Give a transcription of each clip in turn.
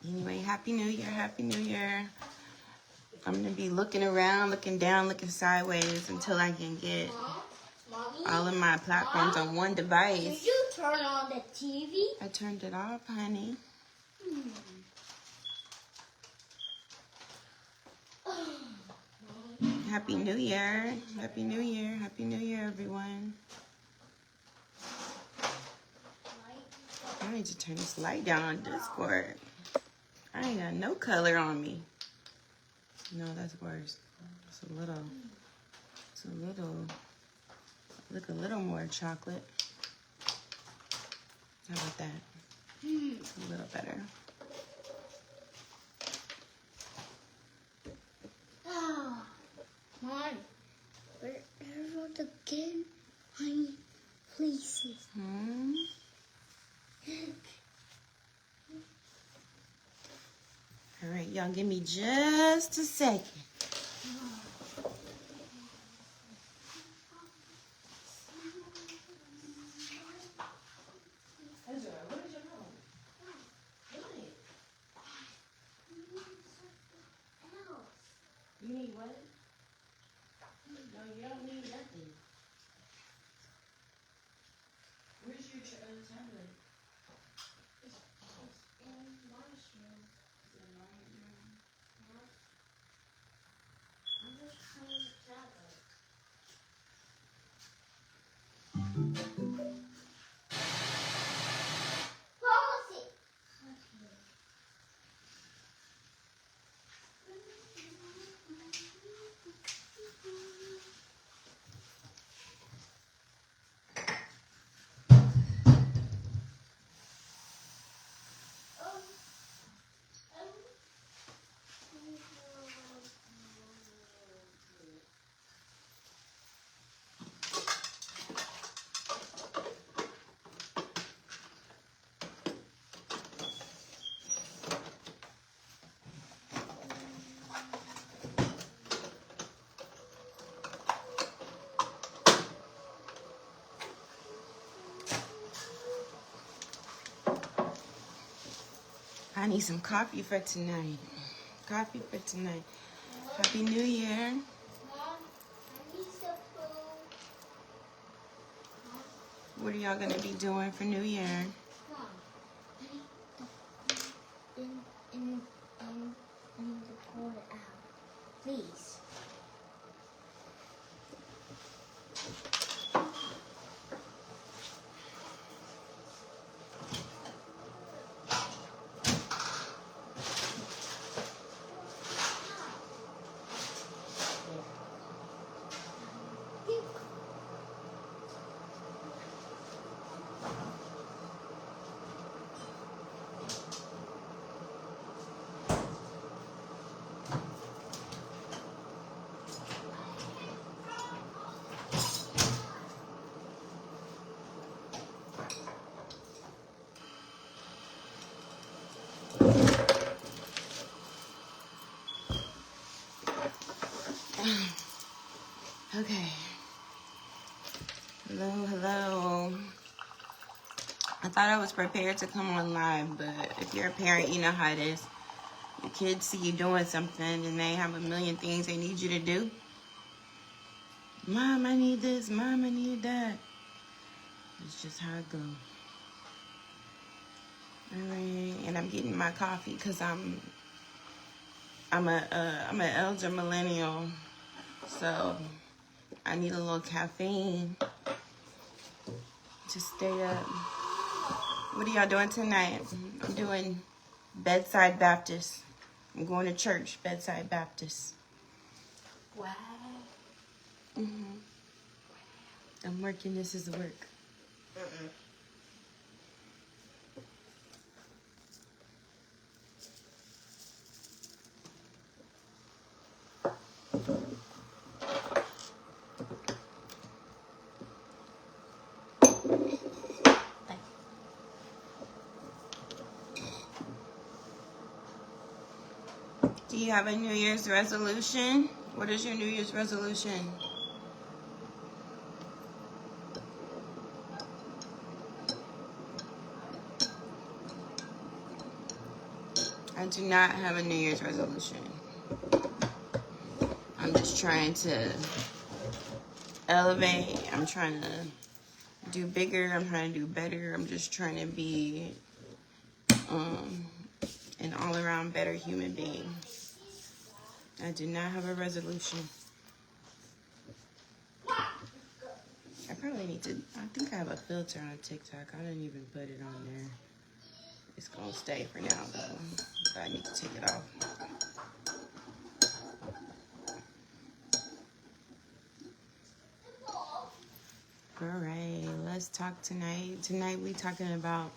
Anyway, Happy New Year, Happy New Year. I'm going to be looking around, looking down, looking sideways until I can get all of my platforms on one device. Did you turn on the TV? I turned it off, honey. Happy New Year. Happy New Year. Happy New Year, everyone. I need to turn this light down on Discord. I ain't got no color on me. No, that's worse. It's a little, look a little more chocolate. How about that? It's a little better. Mom, wherever the game, honey, places. All right, y'all give me just a second. You need what? No, you don't need nothing. Where's your tablet? It's in Mom's room. I'm just playing the tablet. Policy. I need some coffee for tonight. Coffee for tonight. Happy New Year. Mom, I need some food. What are y'all gonna be doing for New Year? Mom, I need to pour it out, please. Okay. Hello. I thought I was prepared to come on live, but if you're a parent, you know how it is. Your kids see you doing something and they have a million things they need you to do. Mom, I need this. Mom, I need that. It's just how it goes. Alright, and I'm getting my coffee because I'm an elder millennial, so I need a little caffeine to stay up. What are y'all doing tonight? I'm doing Bedside Baptist. I'm going to church, Bedside Baptist. Wow. I'm working. This is work. Do you have a New Year's resolution? What is your New Year's resolution? I do not have a New Year's resolution. I'm just trying to elevate. I'm trying to do bigger. I'm trying to do better. I'm just trying to be an all-around better human being. I do not have a resolution. I probably need to, I think I have a filter on TikTok. I didn't even put it on there. It's gonna stay for now though, but I need to take it off. All right, let's talk tonight. Tonight we talking about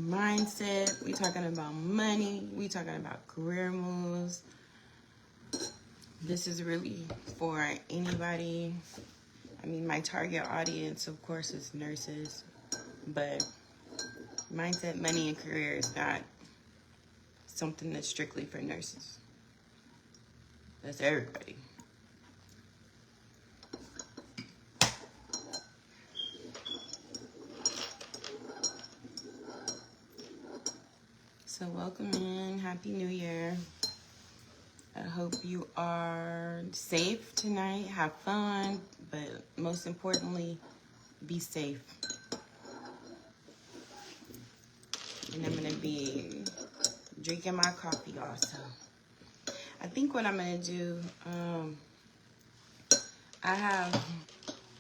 mindset. We talking about money. We talking about career moves. This is really for anybody. I mean, my target audience, of course, is nurses, but mindset, money, and career is not something that's strictly for nurses. That's everybody. So welcome in. Happy New Year. I hope you are safe tonight. Have fun, but most importantly, be safe. And I'm going to be drinking my coffee also. I think what I'm going to do, I have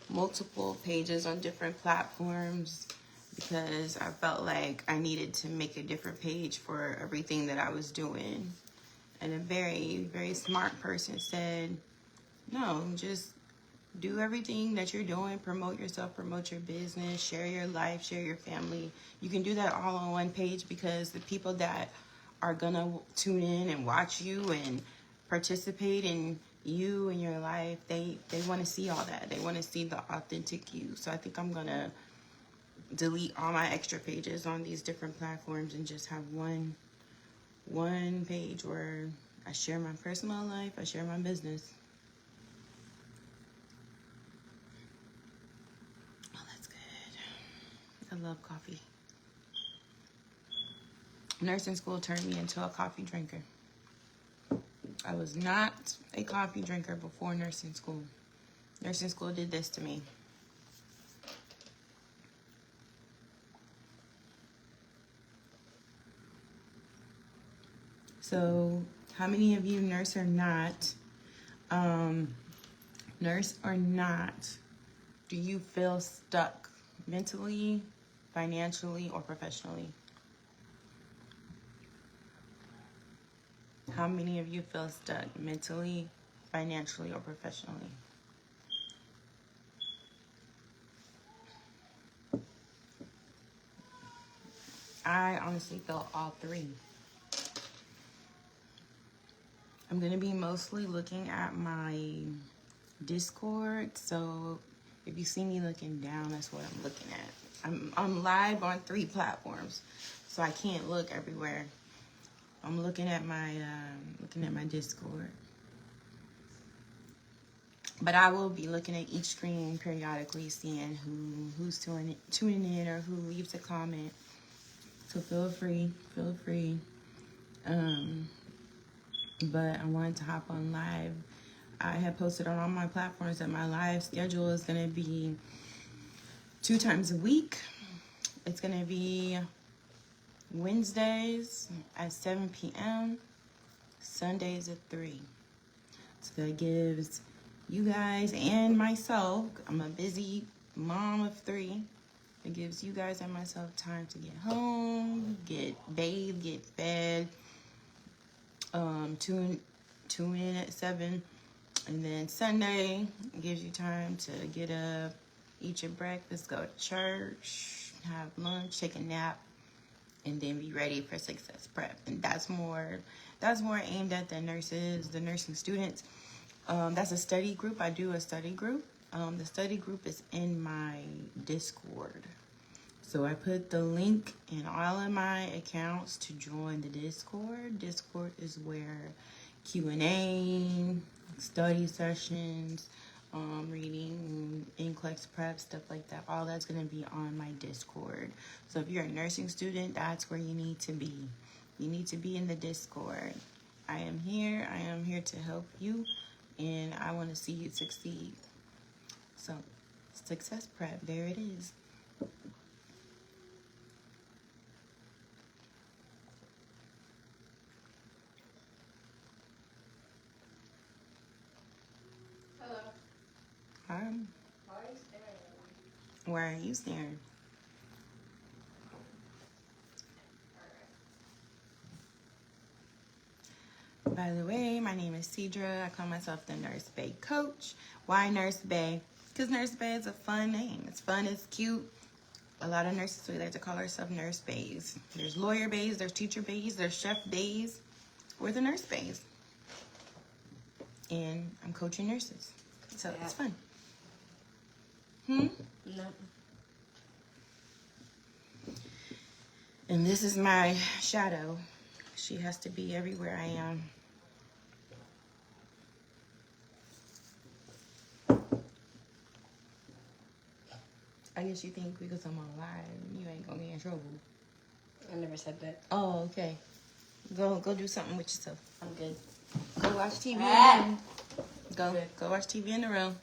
multiple pages on different platforms because I felt like I needed to make a different page for everything that I was doing. And a very, very smart person said, no, just do everything that you're doing. Promote yourself, promote your business, share your life, share your family. You can do that all on one page because the people that are going to tune in and watch you and participate in you and your life, they want to see all that. They want to see the authentic you. So I think I'm going to delete all my extra pages on these different platforms and just have one page where I share my personal life, I share my business. Oh, that's good. I love coffee. Nursing school turned me into a coffee drinker. I was not a coffee drinker before nursing school. Nursing school did this to me. So, how many of you, nurse or not, do you feel stuck mentally, financially, or professionally? How many of you feel stuck mentally, financially, or professionally? I honestly felt all three. I'm going to be mostly looking at my Discord. So if you see me looking down, that's what I'm looking at. I'm live on 3 platforms, so I can't look everywhere. I'm looking at my Discord. But I will be looking at each screen periodically, seeing who's tuning in or who leaves a comment. So feel free. But I wanted to hop on live. I have posted on all my platforms that my live schedule is going to be 2 times a week. It's going to be Wednesdays at 7 p.m., Sundays at 3. So that gives you guys and myself, I'm a busy mom of 3. It gives you guys and myself time to get home, get bathed, get fed, tune in at 7. And then Sunday gives you time to get up, eat your breakfast, go to church, have lunch, take a nap, and then be ready for success prep. And that's more aimed at the nurses, the nursing students. That's a study group. I do a study group. The study group is in my Discord. So I put the link in all of my accounts to join the Discord. Discord is where Q&A, study sessions, reading, NCLEX prep, stuff like that. All that's going to be on my Discord. So if you're a nursing student, that's where you need to be. you need to be in the Discord. I am here. I am here to help you, and I want to see you succeed. So, success prep, there it is. Hello. Hi. Why are you staring at me? Why are you staring? By the way, my name is Cedra. I call myself the Nurse Bae Coach. Why Nurse Bae? Because Nurse Bae is a fun name. It's fun, it's cute. A lot of nurses, we like to call ourselves Nurse Baes. There's lawyer baes, there's teacher baes, there's chef baes. We're the Nurse Baes. And I'm coaching nurses. So it's fun. No. And this is my shadow. She has to be everywhere I am. I guess you think because I'm on live, you ain't gonna get in trouble. I never said that. Oh, okay. Go do something with yourself. I'm good. Go watch TV in the room. Go watch TV in the room.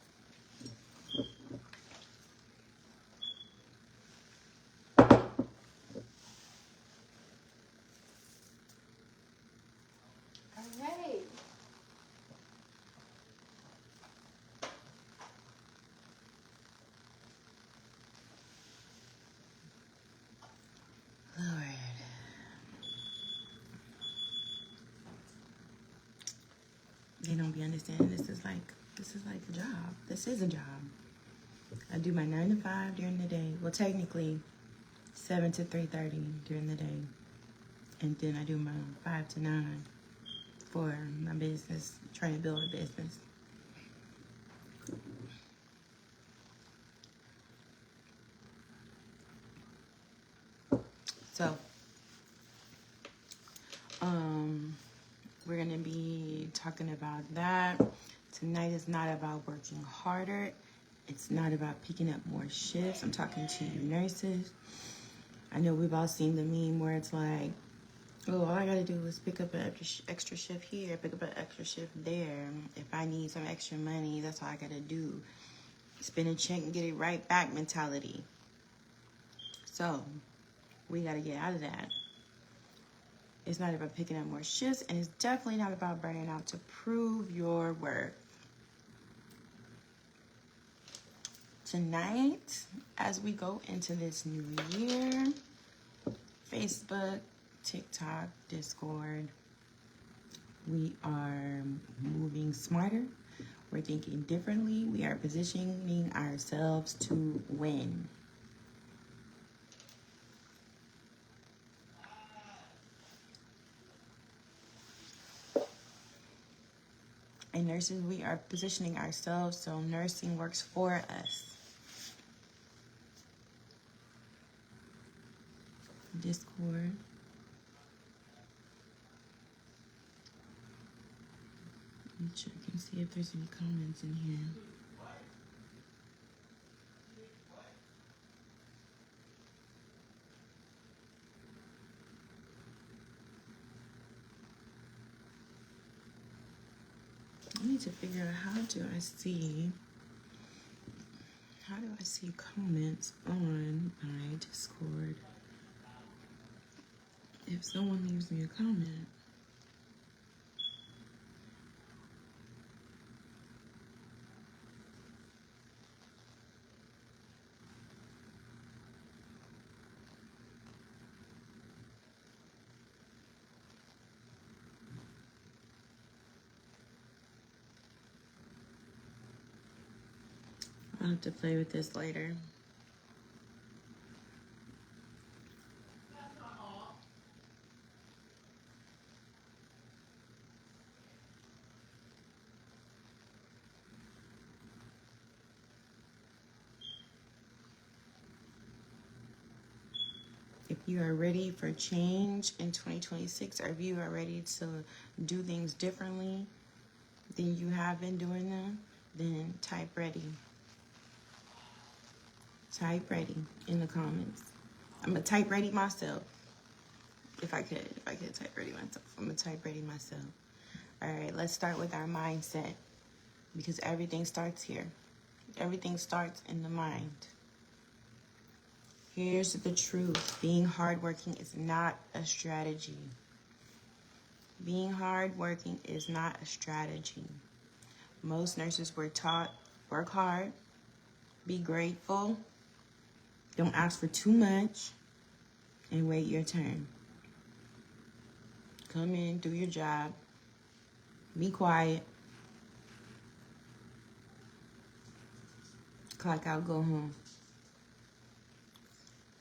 Alright. Lord. They don't be understanding this is like a job. This is a job. I do my 9 to 5 during the day. Well, technically 7 to 3:30 during the day. And then I do my 5 to 9 for my business, trying to build a business. So, we're gonna be talking about that. Tonight is not about working harder. It's not about picking up more shifts. I'm talking to you nurses. I know we've all seen the meme where it's like, oh, all I gotta do is pick up an extra shift here, pick up an extra shift there. If I need some extra money, that's all I gotta do. Spend a check and get it right back mentality. So, we gotta get out of that. It's not about picking up more shifts, and it's definitely not about burning out to prove your worth. Tonight, as we go into this new year, Facebook, TikTok, Discord, we are moving smarter. We're thinking differently. We are positioning ourselves to win. And nurses, we are positioning ourselves so nursing works for us. Discord. Let me check and see if there's any comments in here. I need to figure out how do I see comments on my Discord. If someone leaves me a comment. I'll have to play with this later. If you are ready for change in 2026, or if you are ready to do things differently than you have been doing them, then type ready. Type ready in the comments. I'm going to type ready myself. If I could type ready myself. I'm gonna type ready myself. All right, let's start with our mindset, because everything starts here. Everything starts in the mind. Here's the truth. Being hardworking is not a strategy. Being hardworking is not a strategy. Most nurses were taught, work hard, be grateful, don't ask for too much, and wait your turn. Come in, do your job, be quiet, clock out, go home.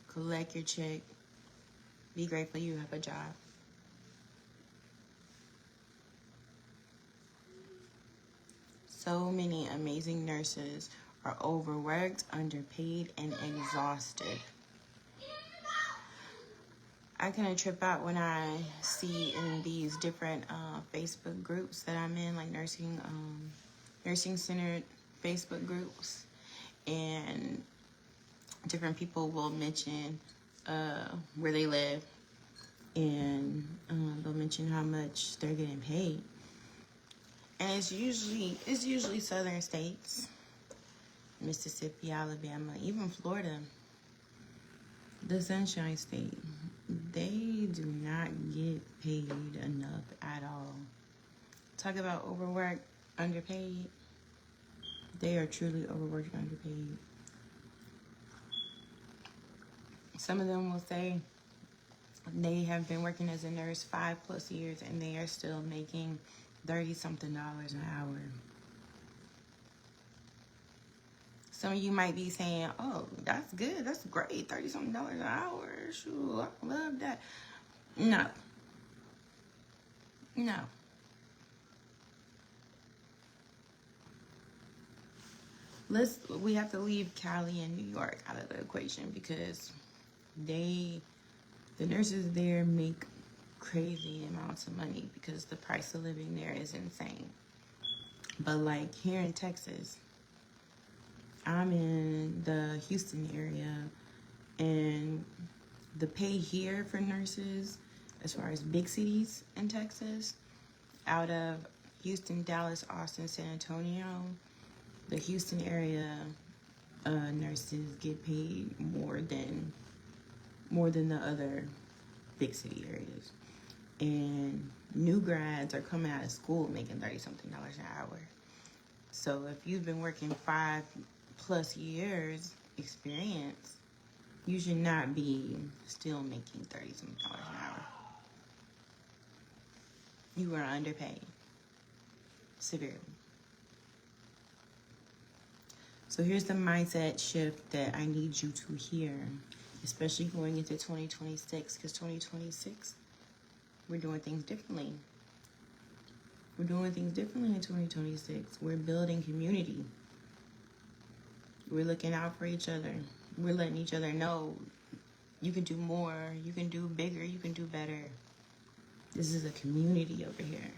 Collect your check, be grateful you have a job. So many amazing nurses are overworked, underpaid, and exhausted. I kind of trip out when I see in these different Facebook groups that I'm in, like nursing centered Facebook groups, and different people will mention where they live, and they'll mention how much they're getting paid. And it's usually southern states, Mississippi, Alabama, even Florida, the Sunshine State. They do not get paid enough at all. Talk about overworked, underpaid. They are truly overworked and underpaid. Some of them will say they have been working as a nurse 5+ years and they are still making $30-something an hour. Some of you might be saying, oh, that's good, that's great, $30-something an hour, sure, I love that. No. We have to leave Cali and New York out of the equation, because the nurses there make crazy amounts of money because the price of living there is insane. But like here in Texas, I'm in the Houston area, and the pay here for nurses, as far as big cities in Texas, out of Houston, Dallas, Austin, San Antonio, the Houston area nurses get paid more than the other big city areas. And new grads are coming out of school making $30-something an hour. So if you've been working 5+ years experience, you should not be still making $30-something an hour. You are underpaid severely. So here's the mindset shift that I need you to hear, especially going into 2026, because 2026, we're doing things differently. We're doing things differently in 2026. We're building community. We're looking out for each other. We're letting each other know you can do more, you can do bigger, you can do better. This is a community over here.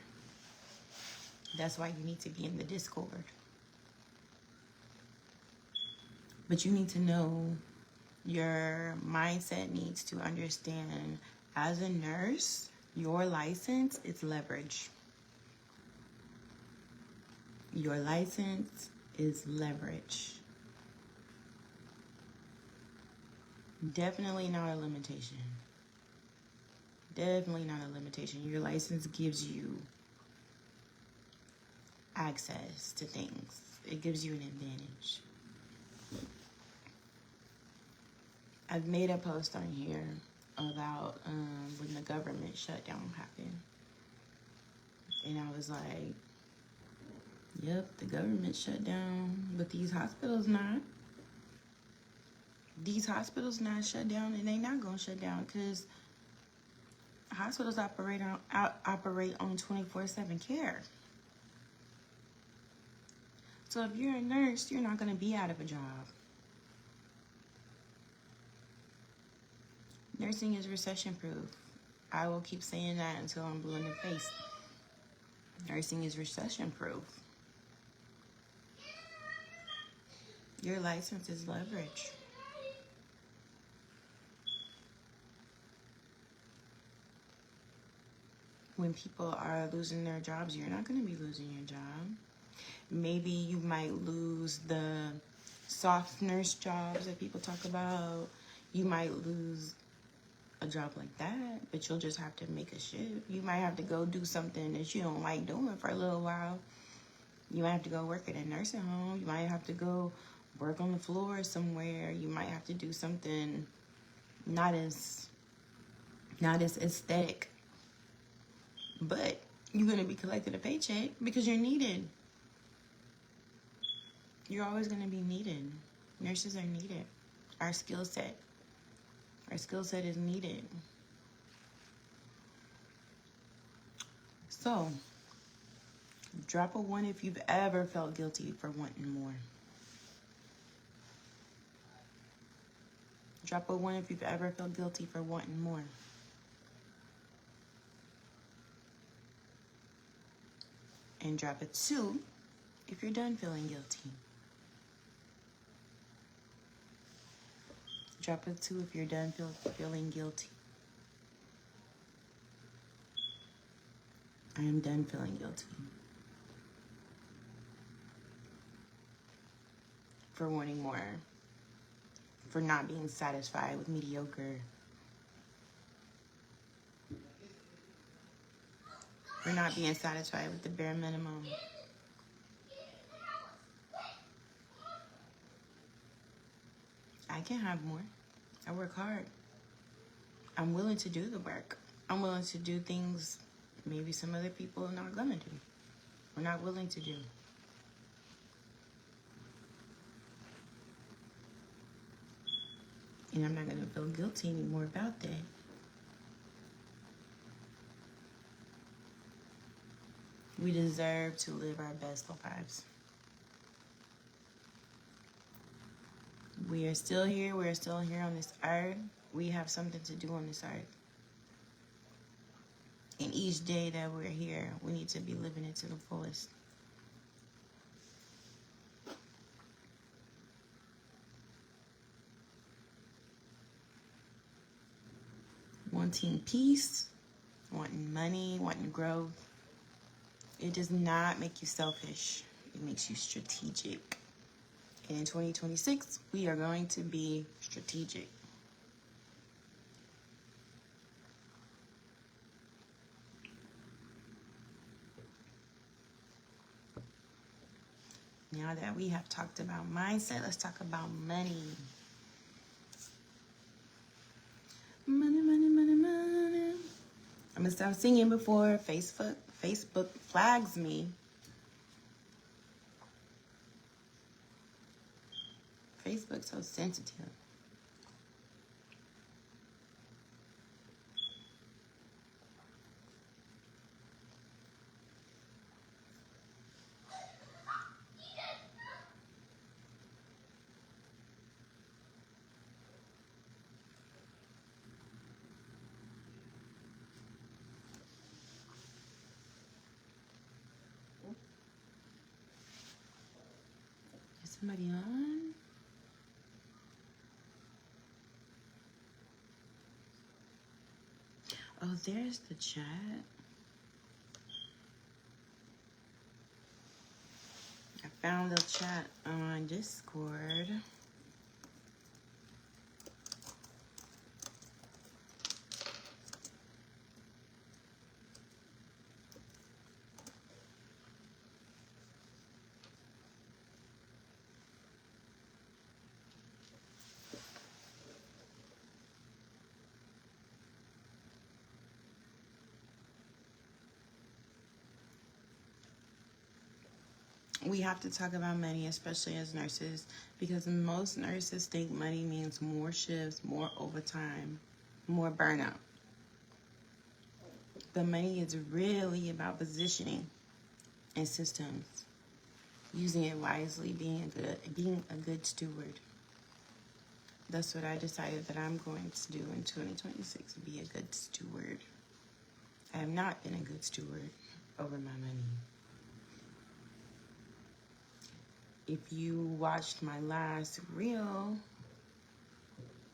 That's why you need to be in the Discord. But you need to know, your mindset needs to understand, as a nurse, your license is leverage. Your license is leverage. Definitely not a limitation. Definitely not a limitation. Your license gives you access to things. It gives you an advantage. I've made a post on here about when the government shutdown happened. And I was like, yep, the government shut down, but these hospitals not. These hospitals not shut down, and they not gonna shut down, because hospitals operate on 24/7 care. So if you're a nurse, you're not gonna be out of a job. Nursing is recession proof. I will keep saying that until I'm blue in the face. Nursing is recession proof. Your license is leverage. when people are losing their jobs, you're not going to be losing your job. Maybe you might lose the soft nurse jobs that people talk about. You might lose a job like that, but you'll just have to make a shift. You might have to go do something that you don't like doing for a little while. You might have to go work at a nursing home. You might have to go work on the floor somewhere. You might have to do something not as aesthetic, but you're going to be collecting a paycheck because you're needed. You're always going to be needed. Nurses are needed. Our skill set is needed. So, drop a 1 if you've ever felt guilty for wanting more. Drop a 1 if you've ever felt guilty for wanting more. And drop a 2 if you're done feeling guilty. Drop a 2 if you're done feeling guilty. I am done feeling guilty for wanting more, for not being satisfied with mediocre, for not being satisfied with the bare minimum. I can have more. I work hard. I'm willing to do the work. I'm willing to do things maybe some other people are not gonna do. We're not willing to do. And I'm not gonna feel guilty anymore about that. We deserve to live our best lives. We are still here. We're still here on this earth. We have something to do on this earth. And each day that we're here, we need to be living it to the fullest. Wanting peace, wanting money, wanting growth. It does not make you selfish. It makes you strategic. And in 2026, we are going to be strategic. Now that we have talked about mindset, let's talk about money. Money, money, money, money. I'm gonna stop singing before Facebook flags me. Facebook's so sensitive. Is somebody on? Oh, there's the chat. I found the chat on Discord. We have to talk about money, especially as nurses, because most nurses think money means more shifts, more overtime, more burnout. But money is really about positioning and systems, using it wisely, being a good steward. That's what I decided that I'm going to do in 2026, be a good steward. I have not been a good steward over my money. If you watched my last reel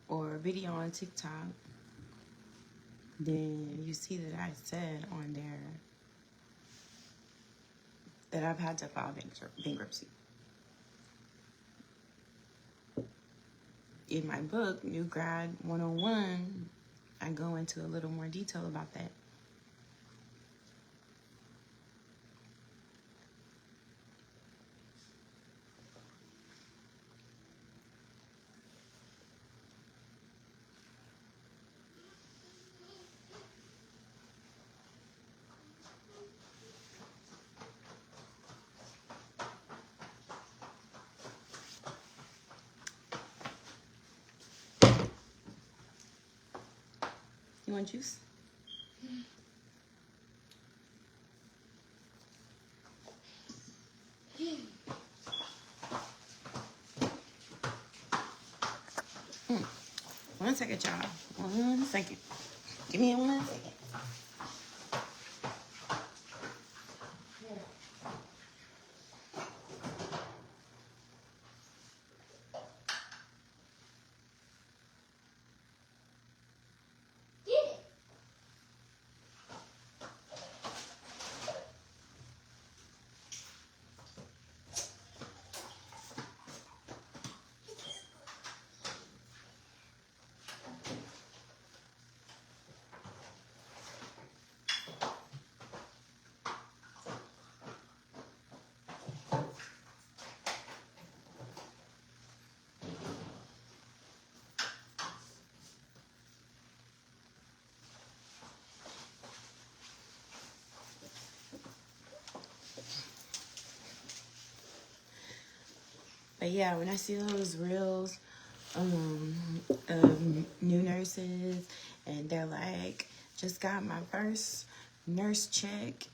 or video on TikTok, then you see that I said on there that I've had to file bankruptcy. In my book, New Grad 101, I go into a little more detail about that. You want juice? One second, y'all. 1 second. Give me 1 second. But yeah, when I see those reels of new nurses and they're like, just got my first nurse check,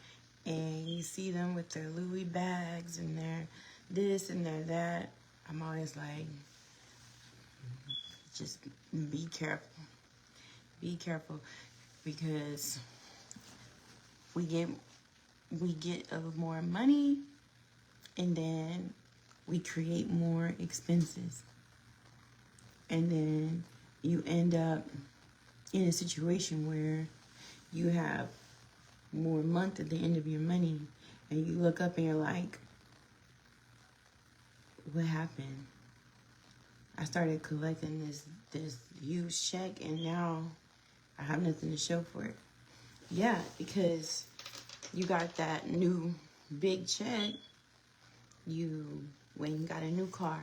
and you see them with their Louis bags and their this and their that, I'm always like, just be careful. Be careful, because we get more money, and then we create more expenses, and then you end up in a situation where you have more month at the end of your money, and you look up and you're like, what happened? I started collecting this huge check, and now I have nothing to show for it. Yeah, because you got that new big check, you went and got a new car,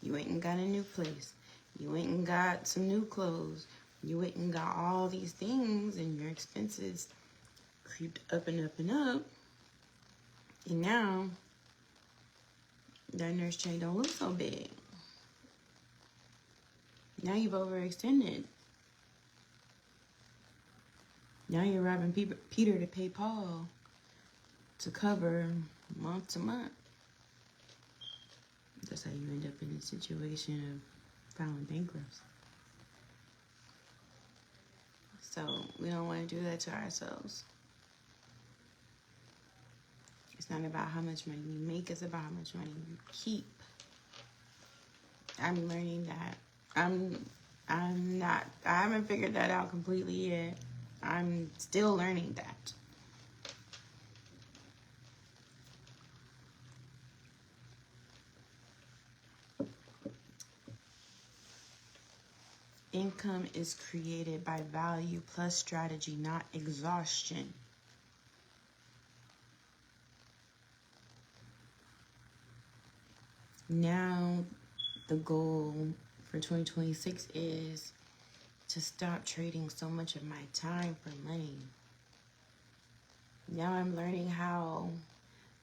you went and got a new place, you went and got some new clothes, you went and got all these things, and your expenses creeped up and up and up, and now that nurse check don't look so big. Now you've overextended. Now you're robbing Peter to pay Paul to cover month to month. That's how you end up in a situation of filing bankruptcy. So we don't want to do that to ourselves. It's not about how much money you make, it's about how much money you keep. I'm learning that. I haven't figured that out completely yet. I'm still learning that. Income is created by value plus strategy, not exhaustion. Now, the goal for 2026 is to stop trading so much of my time for money. Now I'm learning how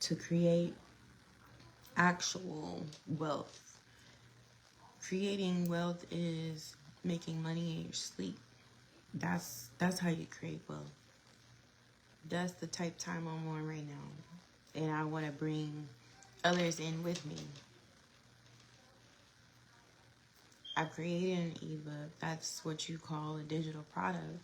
to create actual wealth. Creating wealth is making money in your sleep. That's how you create wealth. That's the type of time I'm on right now. And I want to bring others in with me. I created an ebook. That's what you call a digital product.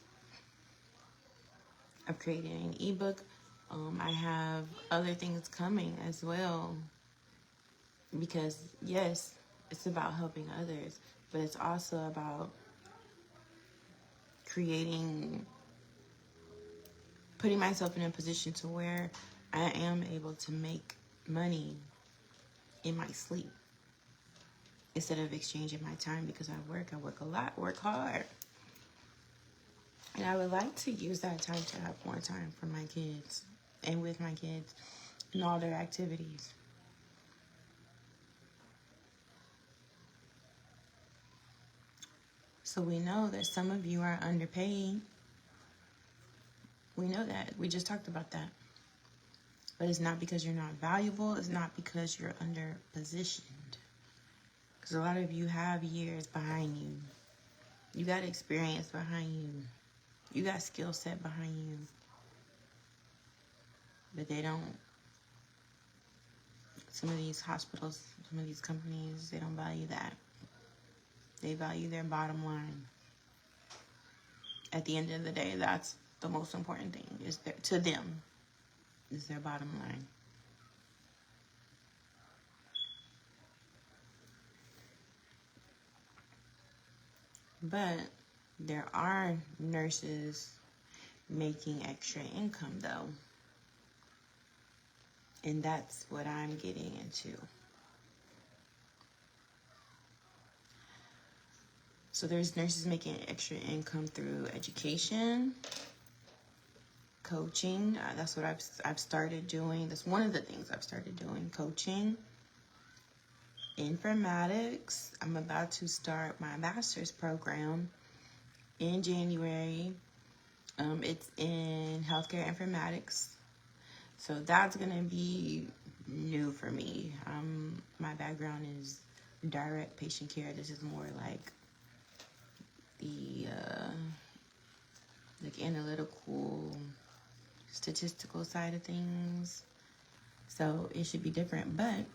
I've created an ebook. I have other things coming as well. Because, yes, it's about helping others, but it's also about creating putting myself in a position to where I am able to make money in my sleep instead of exchanging my time because I work a lot, work hard. And I would like to use that time to have more time for my kids and with my kids and all their activities. So we know that some of you are underpaid. We know that. We just talked about that. But it's not because you're not valuable. It's not because you're under positioned. Because a lot of you have years behind you. You got experience behind you. You got skill set behind you. But they don't. Some of these hospitals, some of these companies, they don't value that. They value their bottom line. At the end of the day, that's the most important thing is to them is their bottom line. But there are nurses making extra income though. And that's what I'm getting into. So there's nurses making extra income through education, coaching. That's what I've started doing. That's one of the things I've started doing, coaching. Informatics. I'm about to start my master's program in January. It's in healthcare informatics. So that's going to be new for me. My background is direct patient care. This is more like the analytical, statistical side of things. So it should be different, but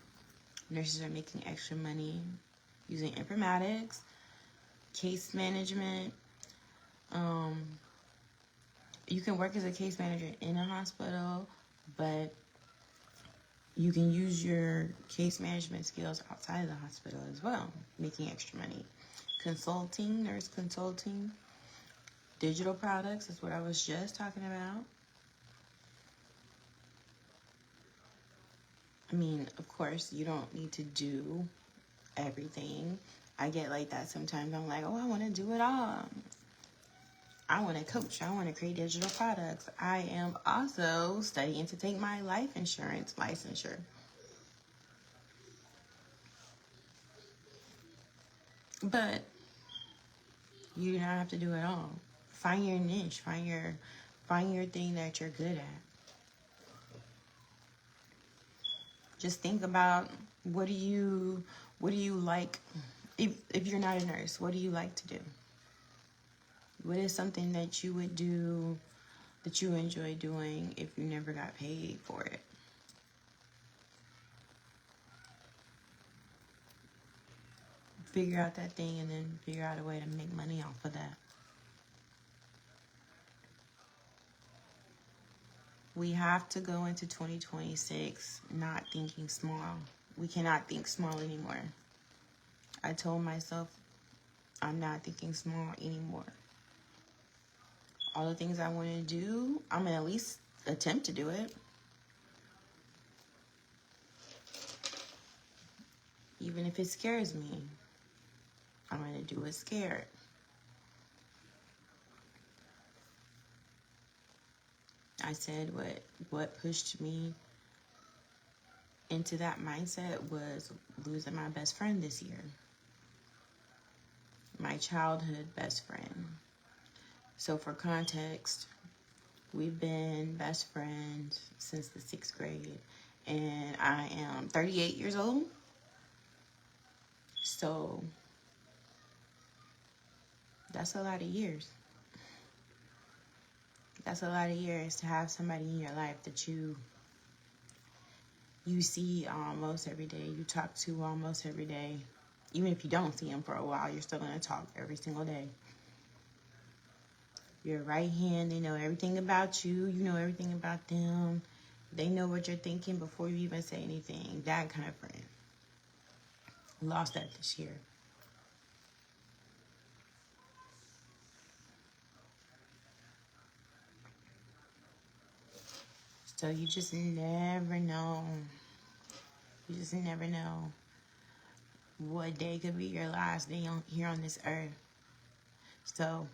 nurses are making extra money using informatics, case management. You can work as a case manager in a hospital, but you can use your case management skills outside of the hospital as well, making extra money. Consulting, nurse consulting, digital products is what I was just talking about. I mean, of course, you don't need to do everything. I get like that sometimes. I'm like, oh, I want to do it all. I want to coach. I want to create digital products. I am also studying to take my life insurance licensure. But you don't have to do it all. Find your niche. Find your thing that you're good at. Just think about what do you like if you're not a nurse, what do you like to do? What is something that you would do that you enjoy doing if you never got paid for it? Figure out that thing and then figure out a way to make money off of that. We have to go into 2026 not thinking small. We cannot think small anymore. I told myself I'm not thinking small anymore. All the things I want to do, I'm going to at least attempt to do it. Even if it scares me, I'm going to do it scared. I said what pushed me into that mindset was losing my best friend this year. My childhood best friend. So for context, we've been best friends since the 6th grade. And I am 38 years old. So that's a lot of years. That's a lot of years to have somebody in your life that you see almost every day. You talk to almost every day. Even if you don't see them for a while, you're still going to talk every single day. Your right hand, they know everything about you. You know everything about them. They know what you're thinking before you even say anything. That kind of friend. Lost that this year. So you just never know. You just never know what day could be your last day here on this earth. So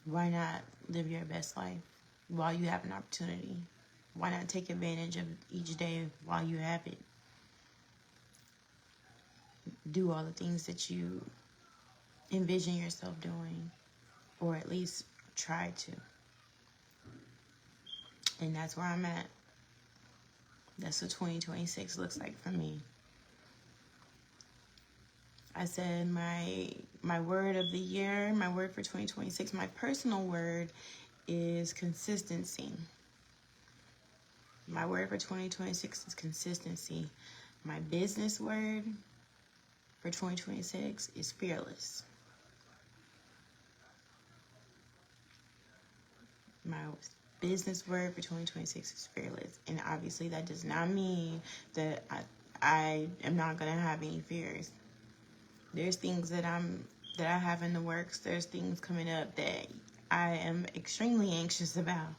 why not live your best life while you have an opportunity? Why not take advantage of each day while you have it? Do all the things that you envision yourself doing, or at least try to. And that's where I'm at. That's what 2026 looks like for me. I said my word of the year, my word for 2026, my personal word is consistency. My word for 2026 is consistency. My business word for 2026 is fearless. My business word for 2026 is fearless. And obviously that does not mean that I am not going to have any fears. There's things that I have in the works. There's things coming up that I am extremely anxious about.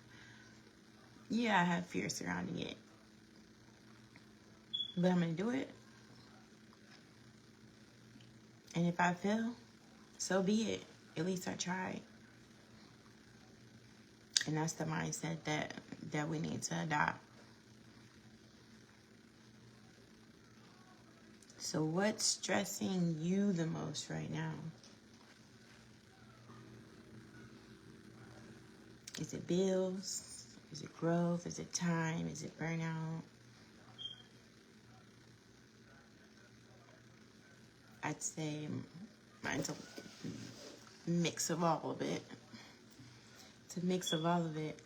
Yeah, I have fear surrounding it. But I'm going to do it. And if I fail, so be it. At least I tried. And that's the mindset that we need to adopt. So what's stressing you the most right now? Is it bills? Is it growth? Is it time? Is it burnout? I'd say mine's a mix of all of it. It's a mix of all of it.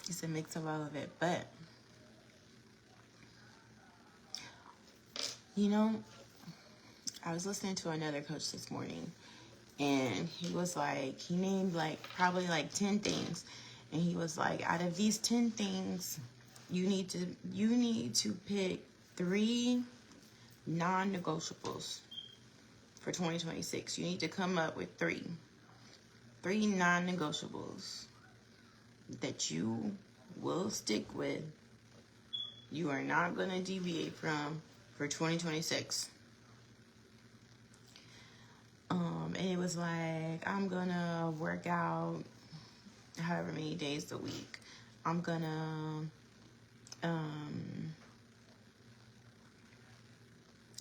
It's a mix of all of it. But, you know, I was listening to another coach this morning, and he was like, he named probably 10 things. And he was like, out of these 10 things, you need to pick 3 non-negotiables for 2026. You need to come up with 3 non-negotiables that you will stick with. You are not going to deviate from for 2026. And it was like, I'm going to work out however many days a week. I'm going to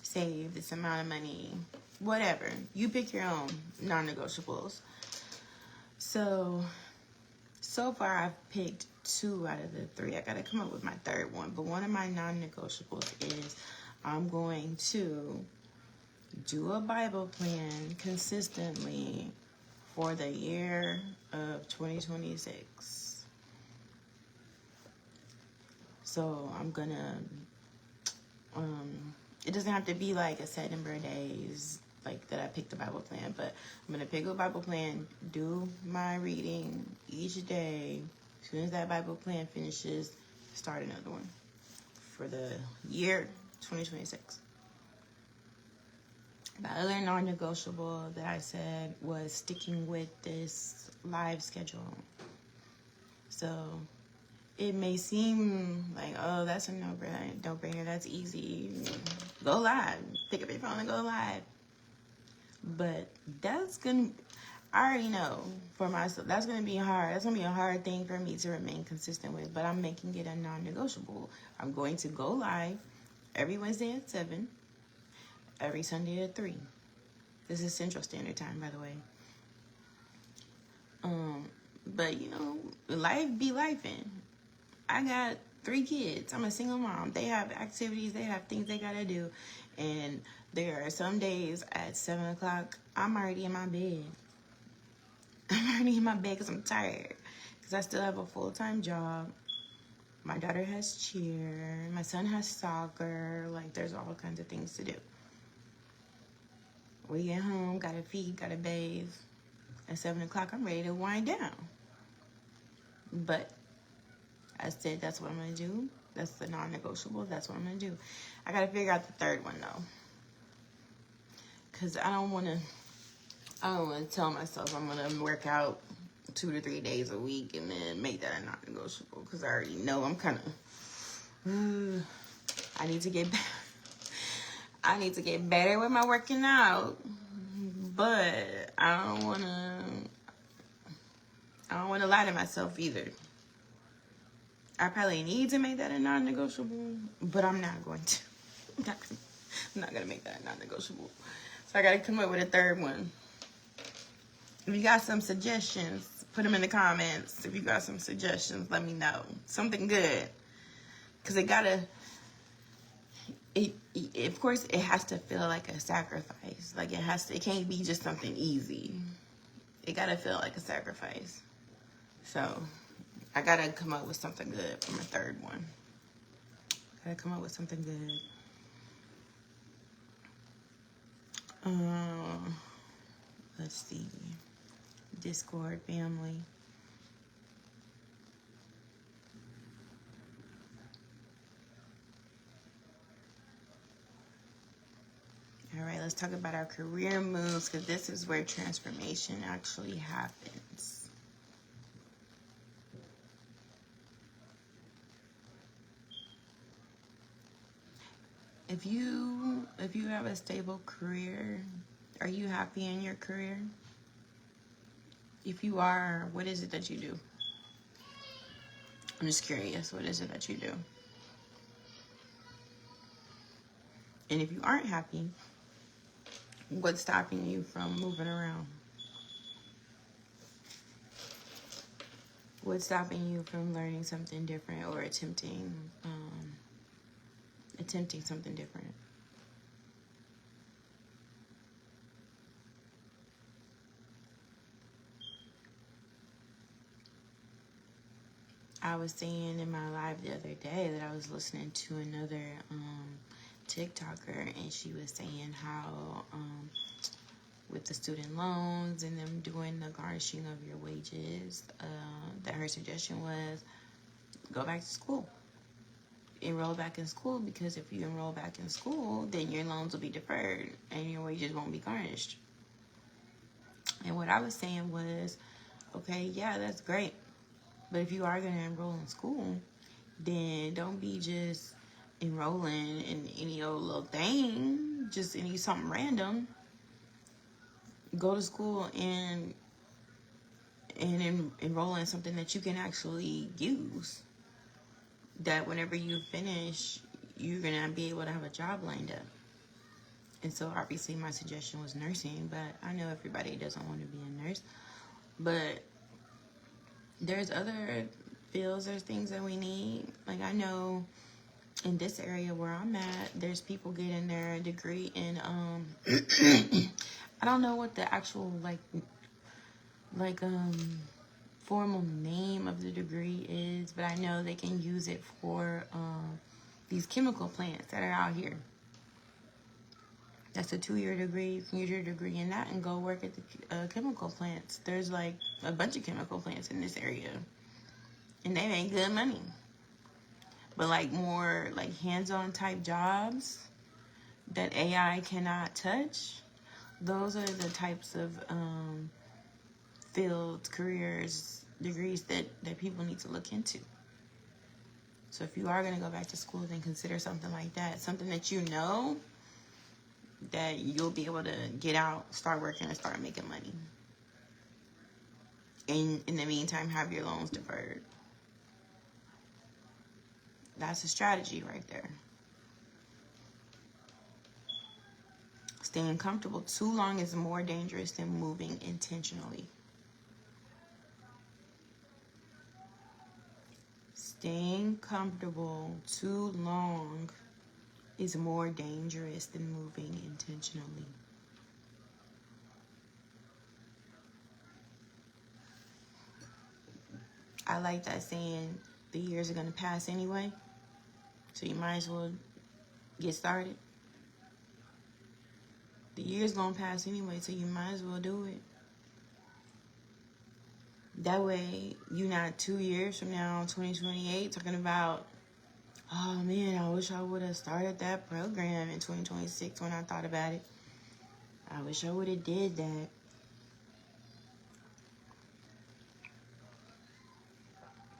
save this amount of money. Whatever. You pick your own non-negotiables. So far I've picked 2 out of the 3. I got to come up with my third one. But one of my non-negotiables is I'm going to do a Bible plan consistently for the year of 2026. So I'm going to, it doesn't have to be like a set number of days like that I picked the Bible plan, but I'm going to pick a Bible plan, do my reading each day. As soon as that Bible plan finishes, start another one for the year 2026. The other non-negotiable that I said was sticking with this live schedule. So it may seem like, oh, that's a no-brainer, that's easy. Go live. Pick up your phone and go live. But I already know for myself, that's going to be hard. That's going to be a hard thing for me to remain consistent with. But I'm making it a non-negotiable. I'm going to go live every Wednesday at 7, every Sunday at 3. This is Central Standard Time, by the way. But, life be lifing. I got 3 kids. I'm a single mom. They have activities. They have things they got to do. And there are some days at 7 o'clock, I'm already in my bed. I'm already in my bed because I'm tired. Because I still have a full-time job. My daughter has cheer. My son has soccer. There's all kinds of things to do. We get home, gotta feed, gotta bathe. At 7 o'clock, I'm ready to wind down. But I said that's what I'm going to do. That's the non-negotiable. That's what I'm going to do. I got to figure out the third one, though. Because I don't want to I don't want to tell myself I'm going to work out 2 to 3 days a week and then make that a non-negotiable, because I already know I'm kind of, I need to get better. I need to get better with my working out, but I don't want to lie to myself either. I probably need to make that a non-negotiable, but I'm not going to. I'm not going to make that a non-negotiable. So I got to come up with a third one. If you got some suggestions, put them in the comments. If you got some suggestions, let me know. Something good. Because of course, it has to feel like a sacrifice. Like it can't be just something easy. It got to feel like a sacrifice. So I got to come up with something good for my third one. Got to come up with something good. Let's see. Discord family. All right, let's talk about our career moves, because this is where transformation actually happens. If you have a stable career, are you happy in your career? If you are, what is it that you do? I'm just curious, what is it that you do? And if you aren't happy, what's stopping you from moving around? What's stopping you from learning something different or attempting something different? I was saying in my live the other day that I was listening to another TikToker, and she was saying how with the student loans and them doing the garnishing of your wages, that her suggestion was go back to school. Enroll back in school, because if you enroll back in school, then your loans will be deferred and your wages won't be garnished. And what I was saying was, okay, yeah, that's great. But if you are going to enroll in school, then don't be just enrolling in any old little thing, just something random. Go to school and enroll in something that you can actually use. That whenever you finish, you're going to be able to have a job lined up. And so obviously my suggestion was nursing, but I know everybody doesn't want to be a nurse. But there's other fields, there's things that we need. Like I know in this area where I'm at, there's people getting their degree in, I don't know what the actual formal name of the degree is, but I know they can use it for these chemical plants that are out here. That's a 2-year degree. You can use your degree in that and go work at the chemical plants. There's like a bunch of chemical plants in this area, and they make good money. But like more like hands-on type jobs that AI cannot touch, those are the types of fields, careers, degrees that people need to look into. So if you are going to go back to school, then consider something like that. Something that you know that you'll be able to get out, start working, and start making money. And in the meantime, have your loans deferred. That's a strategy right there. Staying comfortable too long is more dangerous than moving intentionally. Staying comfortable too long is more dangerous than moving intentionally. I like that saying, the years are going to pass anyway, so you might as well get started. The year's going to pass anyway, so you might as well do it. That way, you're not 2 years from now, 2028, talking about, oh man, I wish I would have started that program in 2026 when I thought about it. I wish I would have did that.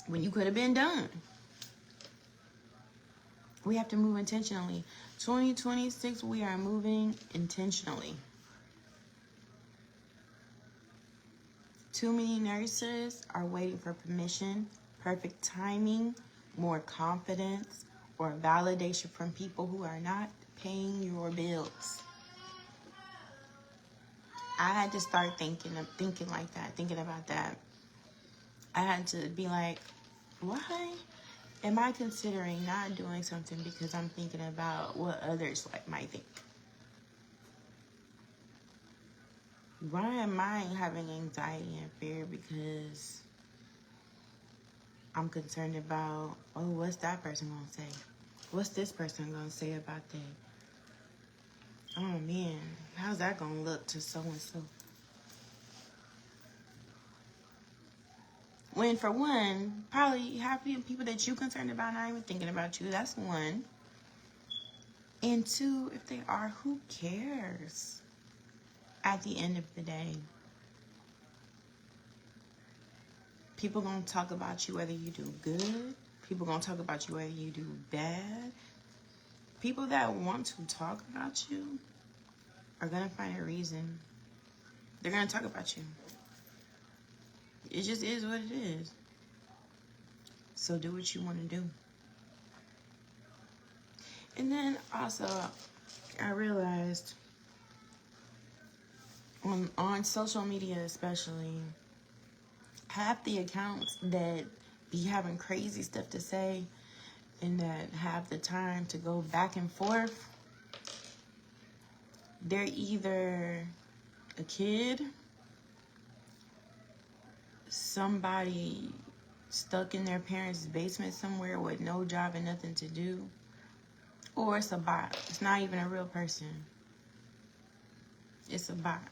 when you could have been done. We have to move intentionally. 2026, we are moving intentionally. Too many nurses are waiting for permission, perfect timing, more confidence, or validation from people who are not paying your bills. I had to start thinking like that, thinking about that. I had to be like, why am I considering not doing something because I'm thinking about what others might think? Why am I having anxiety and fear because I'm concerned about, oh, what's that person gonna say? What's this person gonna say about that? Oh man, how's that gonna look to so and so? When for one, probably half the people that you concerned about not even thinking about you. That's one. And two, if they are, who cares? At the end of the day, people gonna talk about you whether you do good. People gonna talk about you whether you do bad. People that want to talk about you are gonna find a reason. They're gonna talk about you. It just is what it is. So do what you want to do. And then also, I realized on social media especially, half the accounts that be having crazy stuff to say and that have the time to go back and forth, they're either a kid, somebody stuck in their parents' basement somewhere with no job and nothing to do, or it's a bot. It's not even a real person. It's a bot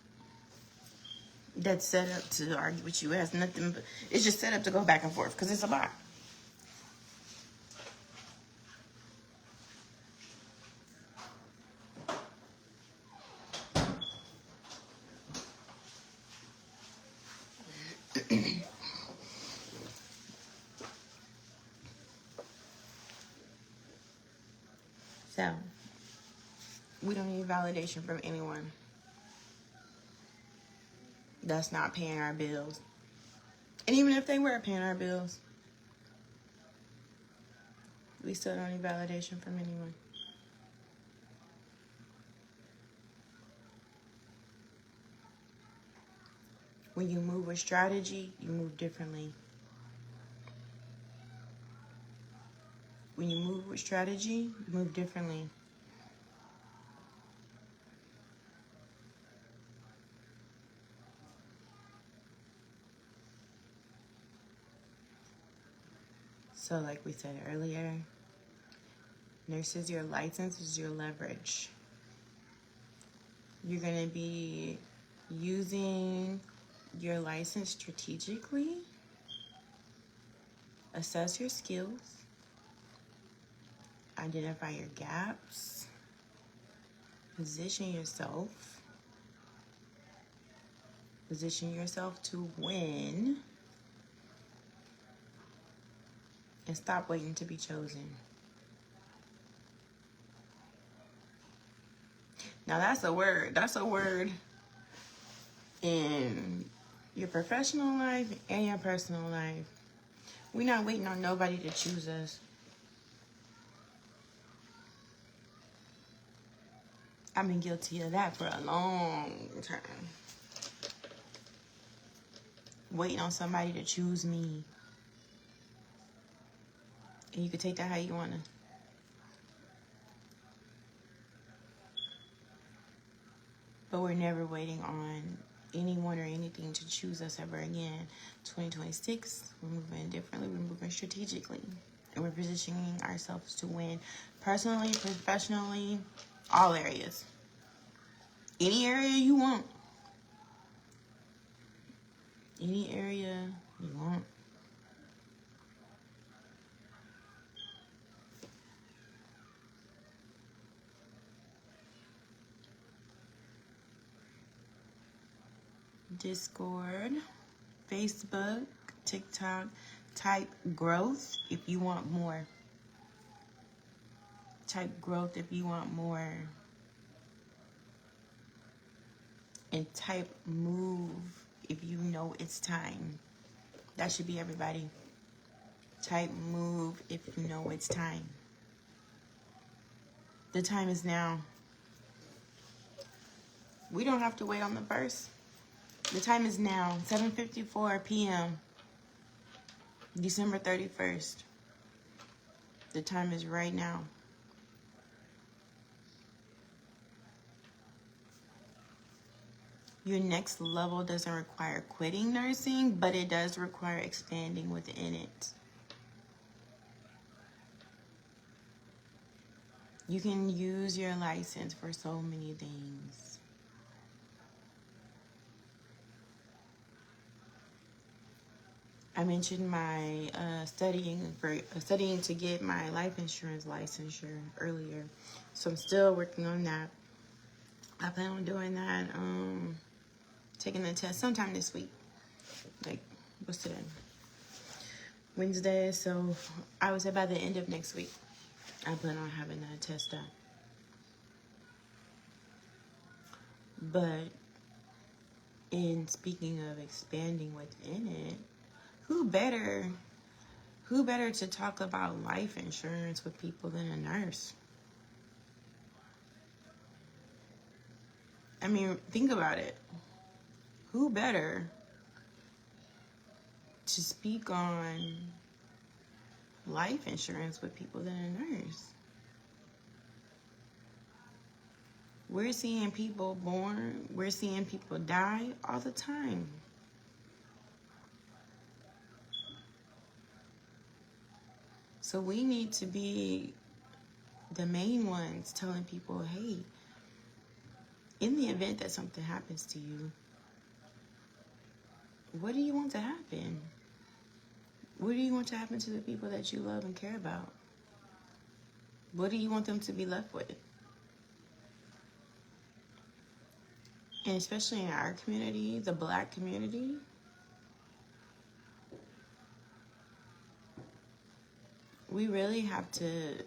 that's set up to argue with you. It has nothing but, it's just set up to go back and forth because it's a bot. So, we don't need validation from anyone that's not paying our bills. And even if they were paying our bills, we still don't need validation from anyone. When you move with strategy, you move differently. When you move with strategy, you move differently. So like we said earlier, nurses, your license is your leverage. You're going to be using your license strategically. Assess your skills. Identify your gaps. Position yourself. Position yourself to win. And stop waiting to be chosen. Now that's a word. That's a word in your professional life and your personal life. We're not waiting on nobody to choose us. I've been guilty of that for a long time. Waiting on somebody to choose me. And you can take that how you want to. But we're never waiting on anyone or anything to choose us ever again. 2026, we're moving differently. We're moving strategically. And we're positioning ourselves to win personally, professionally, all areas. Any area you want. Any area you want. Discord, Facebook, TikTok, Type growth if you want more. Type growth if you want more. And type move if you know it's time. That should be everybody. Type move if you know it's time. The time is now. We don't have to wait on the first. The time is now. 7:54 p.m. December 31st. The time is right now. Your next level doesn't require quitting nursing, but it does require expanding within it. You can use your license for so many things. I mentioned my studying to get my life insurance licensure earlier, so I'm still working on that. I plan on doing that, taking the test sometime this week. Like, what's today? Wednesday. So I would say by the end of next week, I plan on having that test done. But in speaking of expanding within it, who better to talk about life insurance with people than a nurse? I mean, think about it. Who better to speak on life insurance with people than a nurse? We're seeing people born, we're seeing people die all the time. So we need to be the main ones telling people, hey, in the event that something happens to you, what do you want to happen? What do you want to happen to the people that you love and care about? What do you want them to be left with? And especially in our community, the Black community, we really have to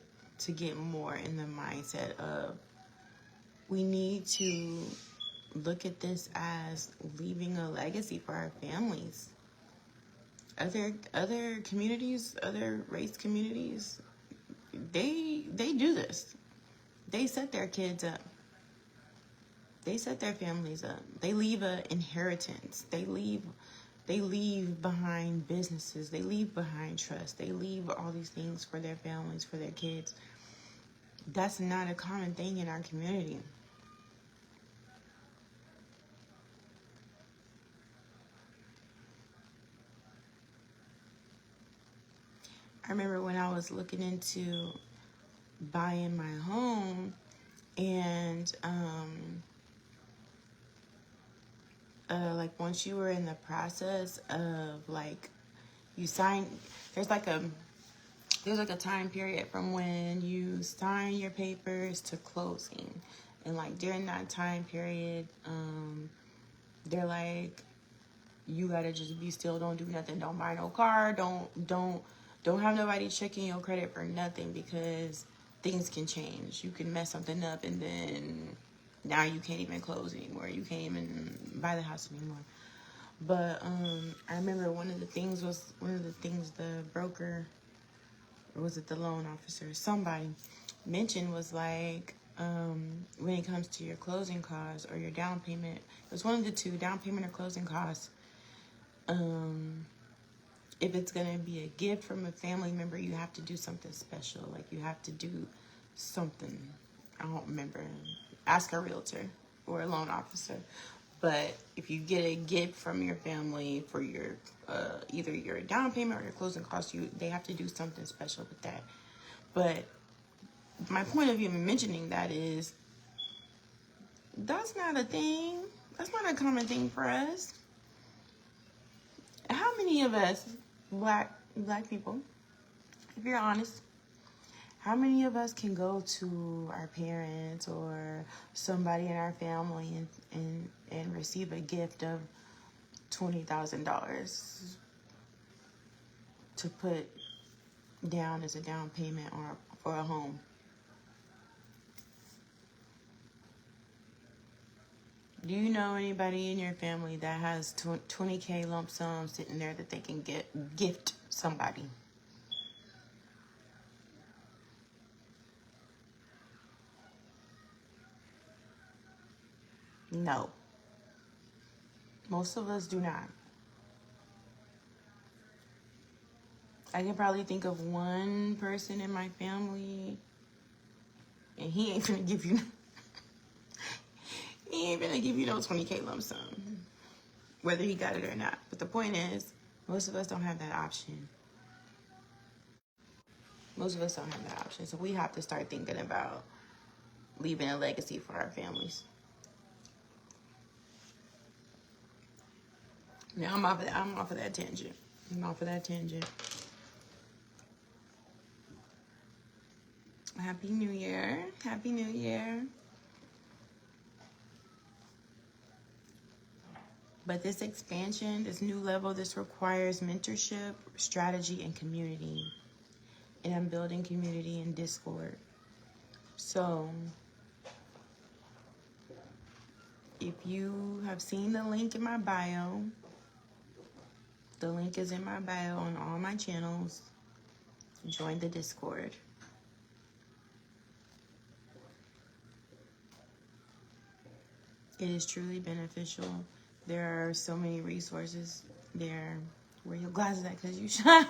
get more in the mindset of we need to look at this as leaving a legacy for our families. Other communities, other race communities, they do this. They set their kids up. They set their families up. They leave an inheritance. They leave behind businesses. They leave behind trust. They leave all these things for their families, for their kids. That's not a common thing in our community. I remember when I was looking into buying my home, and like once you were in the process of like you sign, there's like a time period from when you sign your papers to closing, and like during that time period, they're like, you gotta just be still, don't do nothing, don't buy no car, don't have nobody checking your credit for nothing, because things can change. You can mess something up, and then now you can't even close anymore. You can't even buy the house anymore. But I remember one of the things the broker, or was it the loan officer, somebody mentioned was like, when it comes to your closing costs or your down payment, it was one of the two, down payment or closing costs. If it's going to be a gift from a family member, you have to do something special. Like you have to do something. I don't remember. Ask a realtor or a loan officer. But if you get a gift from your family for your either your down payment or your closing costs, they have to do something special with that. But my point of even mentioning that is, that's not a thing. That's not a common thing for us. How many of us, black people, if you're honest, how many of us can go to our parents or somebody in our family and receive a gift of $20,000? to put down as a down payment or for a home. Do you know anybody in your family that has 20K lump sum sitting there that they can gift somebody? No. Most of us do not. I can probably think of one person in my family, and he ain't gonna give you he ain't gonna give you no 20K lump sum, whether he got it or not. But the point is, most of us don't have that option. Most of us don't have that option. So we have to start thinking about leaving a legacy for our families. Now I'm off of that tangent. Happy New Year. Happy New Year. But this expansion, this new level, this requires mentorship, strategy, and community. And I'm building community in Discord. So if you have seen the link in my bio, the link is in my bio on all my channels. Join the Discord. It is truly beneficial. There are so many resources there. Wear your glasses at because you shine.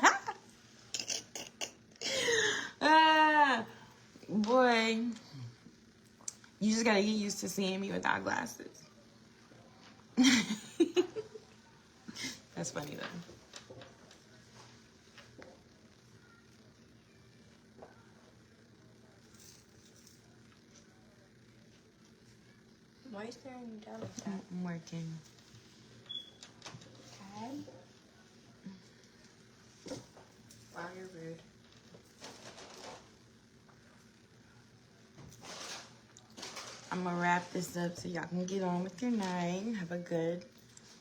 Boy, you just gotta get used to seeing me without glasses. That's funny though. Why are you staring me down like that? I'm working. Okay. Wow, you're rude. I'm gonna wrap this up so y'all can get on with your night. Have a good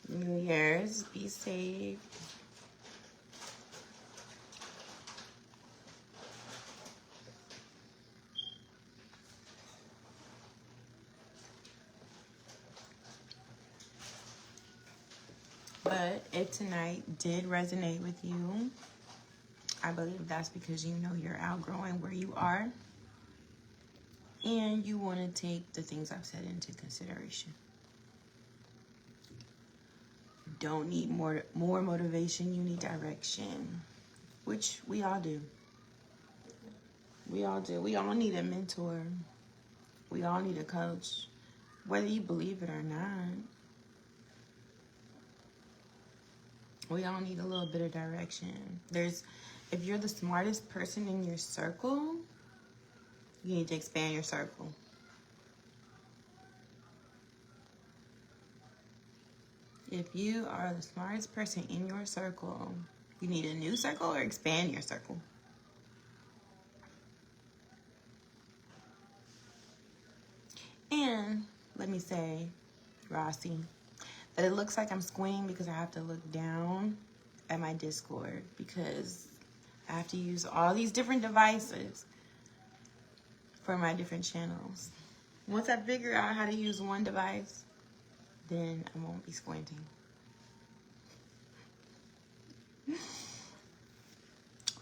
New Year's. Be safe. But if tonight did resonate with you, I believe that's because you know you're outgrowing where you are and you want to take the things I've said into consideration. You don't need more motivation, you need direction, which we all do. We all do. We all need a mentor. We all need a coach, whether you believe it or not. We all need a little bit of direction. If you're the smartest person in your circle, you need to expand your circle. If you are the smartest person in your circle, you need a new circle or expand your circle. And let me say, Rossi, that it looks like I'm squinting because I have to look down at my Discord because I have to use all these different devices for my different channels. Once I figure out how to use one device, then I won't be squinting.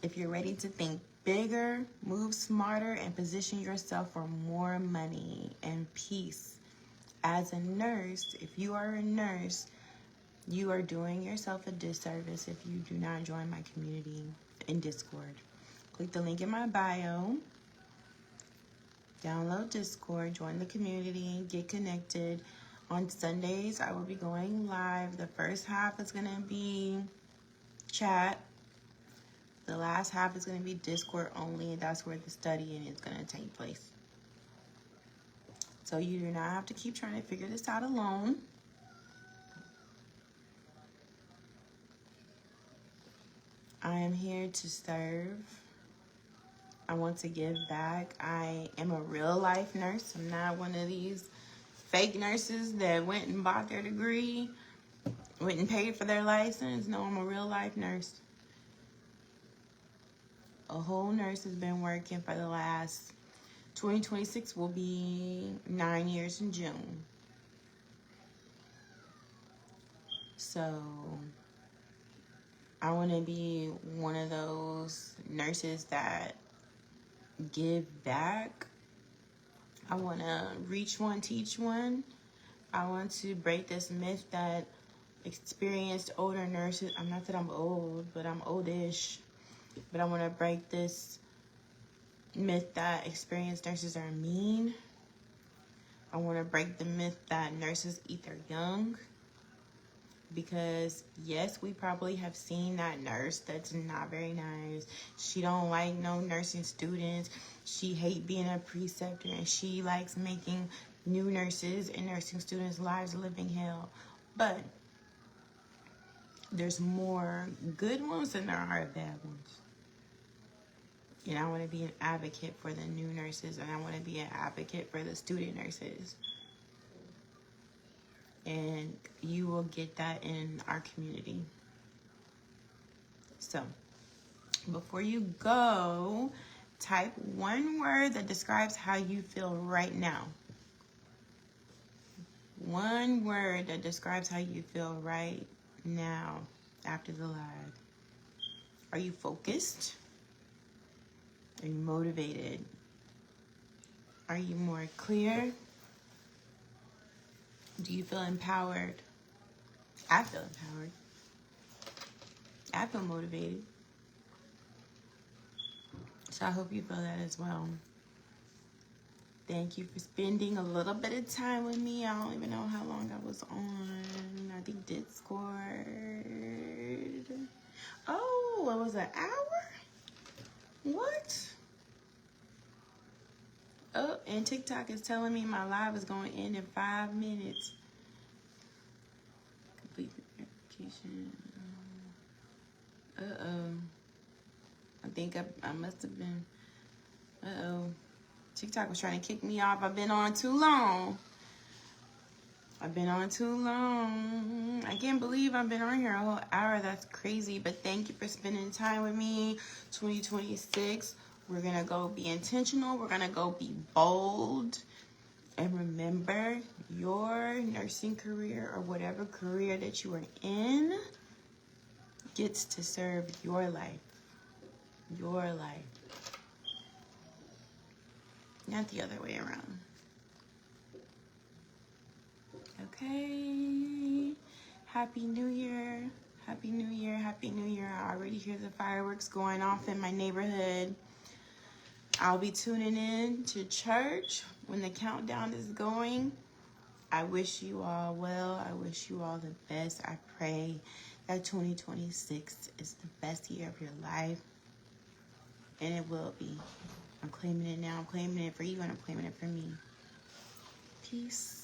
If you're ready to think bigger, move smarter, and position yourself for more money and peace, as a nurse, if you are a nurse, you are doing yourself a disservice if you do not join my community in Discord. Click the link in my bio, download Discord, join the community, get connected. On Sundays, I will be going live. The first half is going to be chat. The last half is going to be Discord only. That's where the studying is going to take place. So you do not have to keep trying to figure this out alone. I am here to serve. I want to give back. I am a real life nurse. I'm not one of these fake nurses that went and bought their degree, went and paid for their license. No, I'm a real life nurse. A whole nurse has been working for the last 2026 will be 9 years in June. So I want to be one of those nurses that give back. I want to reach one, teach one. I want to break this myth that experienced older nurses, I'm not that I'm old, but I'm oldish, but I want to break this myth that experienced nurses are mean. I want to break the myth that nurses eat their young. Because yes, we probably have seen that nurse that's not very nice. She don't like no nursing students. She hate being a preceptor, and she likes making new nurses and nursing students' lives a living hell. But there's more good ones than there are bad ones. And I want to be an advocate for the new nurses, and I want to be an advocate for the student nurses. And you will get that in our community. So, before you go, type one word that describes how you feel right now. One word that describes how you feel right now after the live. Are you focused? Are you motivated? Are you more clear? Do you feel empowered? I feel empowered. I feel motivated. So I hope you feel that as well. Thank you for spending a little bit of time with me. I don't even know how long I was on. I think Discord. Oh, it was an hour? What? Oh, and TikTok is telling me my live is going to end in 5 minutes. Complete the verification. Uh-oh. I think I must have been... Uh-oh. TikTok was trying to kick me off. I've been on too long. I can't believe I've been on here a whole hour. That's crazy. But thank you for spending time with me. 2026. We're going to go be intentional. We're going to go be bold. And remember, your nursing career or whatever career that you are in gets to serve your life. Your life. Not the other way around. Okay. Happy New Year. Happy New Year. Happy New Year. I already hear the fireworks going off in my neighborhood. I'll be tuning in to church when the countdown is going. I wish you all well. I wish you all the best. I pray that 2026 is the best year of your life. And it will be. I'm claiming it now. I'm claiming it for you, and I'm claiming it for me. Peace.